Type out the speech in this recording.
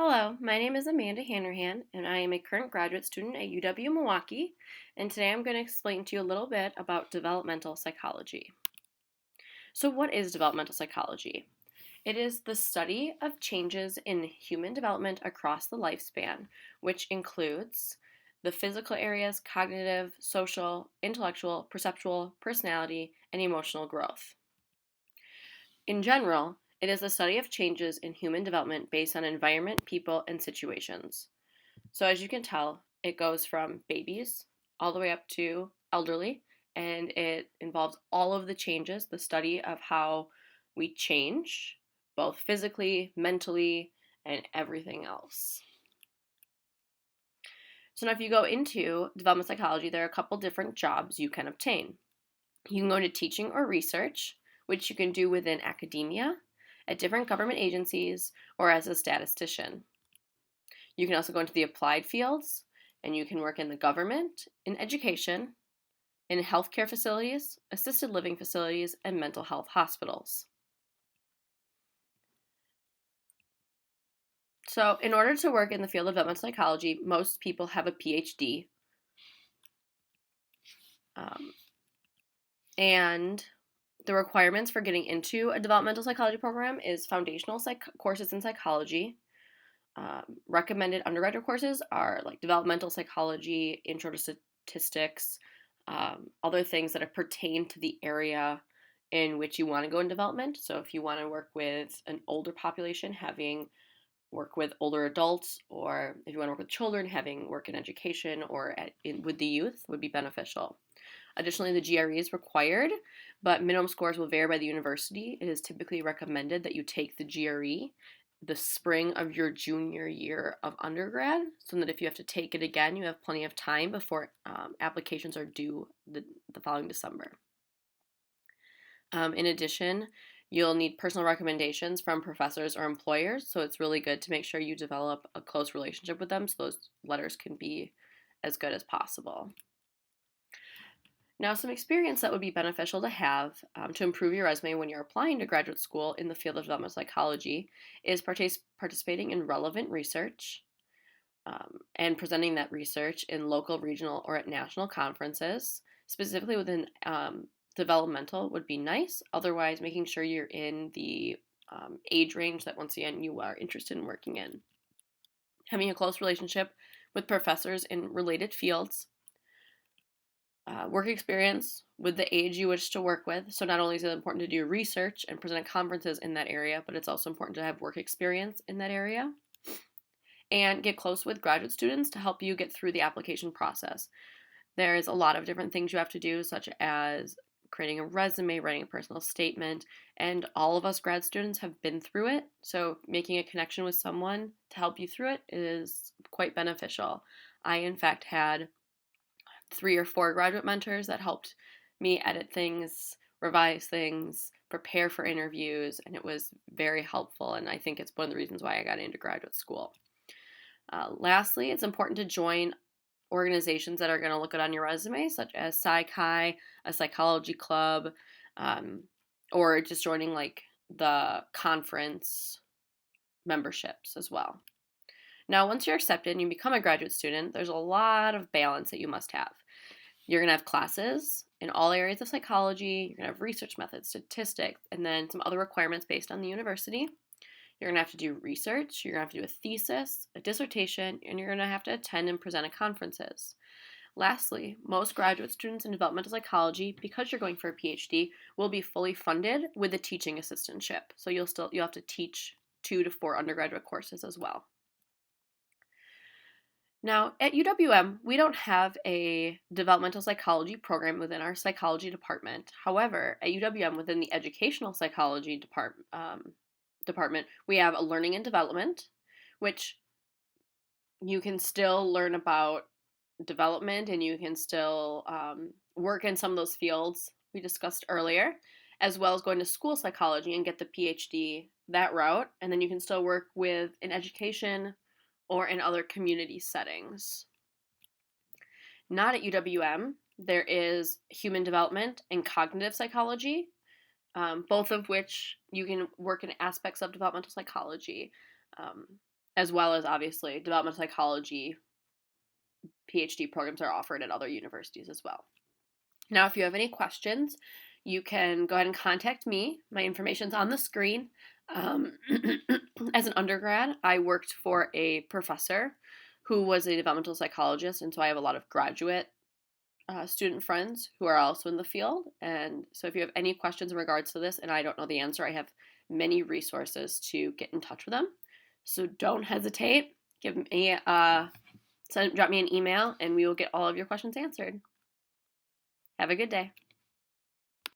Hello, my name is Amanda Hanrahan, and I am a current graduate student at UW-Milwaukee, and today I'm going to explain to you a little bit about developmental psychology. So what is developmental psychology? It is the study of changes in human development across the lifespan, which includes the physical areas, cognitive, social, intellectual, perceptual, personality, and emotional growth. In general, it is the study of changes in human development based on environment, people, and situations. So as you can tell, it goes from babies all the way up to elderly, and it involves all of the changes, the study of how we change, both physically, mentally, and everything else. So now if you go into development psychology, there are a couple different jobs you can obtain. You can go into teaching or research, which you can do within academia, at different government agencies, or as a statistician. You can also go into the applied fields, and you can work in the government, in education, in healthcare facilities, assisted living facilities, and mental health hospitals. So, in order to work in the field of developmental psychology, most people have a PhD. And the requirements for getting into a developmental psychology program is foundational courses in psychology. Recommended undergraduate courses are like developmental psychology, intro to statistics, other things that pertain to the area in which you want to go in development. So if you want to work with an older population, having work with older adults, or if you want to work with children, having work in education or with the youth would be beneficial. Additionally, the GRE is required, but minimum scores will vary by the university. It is typically recommended that you take the GRE the spring of your junior year of undergrad, so that if you have to take it again, you have plenty of time before applications are due the following December. In addition, you'll need personal recommendations from professors or employers, so it's really good to make sure you develop a close relationship with them so those letters can be as good as possible. Now, some experience that would be beneficial to have to improve your resume when you're applying to graduate school in the field of developmental psychology is participating in relevant research and presenting that research in local, regional, or at national conferences. Specifically within developmental would be nice. Otherwise, making sure you're in the age range that, once again, you are interested in working in. Having a close relationship with professors in related fields. Work experience with the age you wish to work with. So not only is it important to do research and present at conferences in that area, but it's also important to have work experience in that area. And get close with graduate students to help you get through the application process. There's a lot of different things you have to do, such as creating a resume, writing a personal statement, and all of us grad students have been through it. So making a connection with someone to help you through it is quite beneficial. I, in fact, had 3 or 4 graduate mentors that helped me edit things, revise things, prepare for interviews, and it was very helpful. And I think it's one of the reasons why I got into graduate school. Lastly, it's important to join organizations that are going to look good on your resume, such as Psych-Hi, a psychology club, or just joining like the conference memberships as well. Now, once you're accepted and you become a graduate student, there's a lot of balance that you must have. You're going to have classes in all areas of psychology. You're going to have research methods, statistics, and then some other requirements based on the university. You're going to have to do research. You're going to have to do a thesis, a dissertation, and you're going to have to attend and present at conferences. Lastly, most graduate students in developmental psychology, because you're going for a PhD, will be fully funded with a teaching assistantship. So you'll have to teach 2 to 4 undergraduate courses as well. Now, at UWM, we don't have a developmental psychology program within our psychology department. However, at UWM, within the educational psychology department, we have a learning and development, which you can still learn about development and you can still work in some of those fields we discussed earlier, as well as going to school psychology and get the PhD that route. And then you can still work with in education or in other community settings. Not at UWM, there is human development and cognitive psychology, both of which you can work in aspects of developmental psychology, as well as obviously developmental psychology PhD programs are offered at other universities as well. Now, if you have any questions, you can go ahead and contact me. My information's on the screen. As an undergrad, I worked for a professor who was a developmental psychologist, and so I have a lot of graduate student friends who are also in the field. And so if you have any questions in regards to this and I don't know the answer, I have many resources to get in touch with them. So don't hesitate. Drop me an email and we will get all of your questions answered. Have a good day.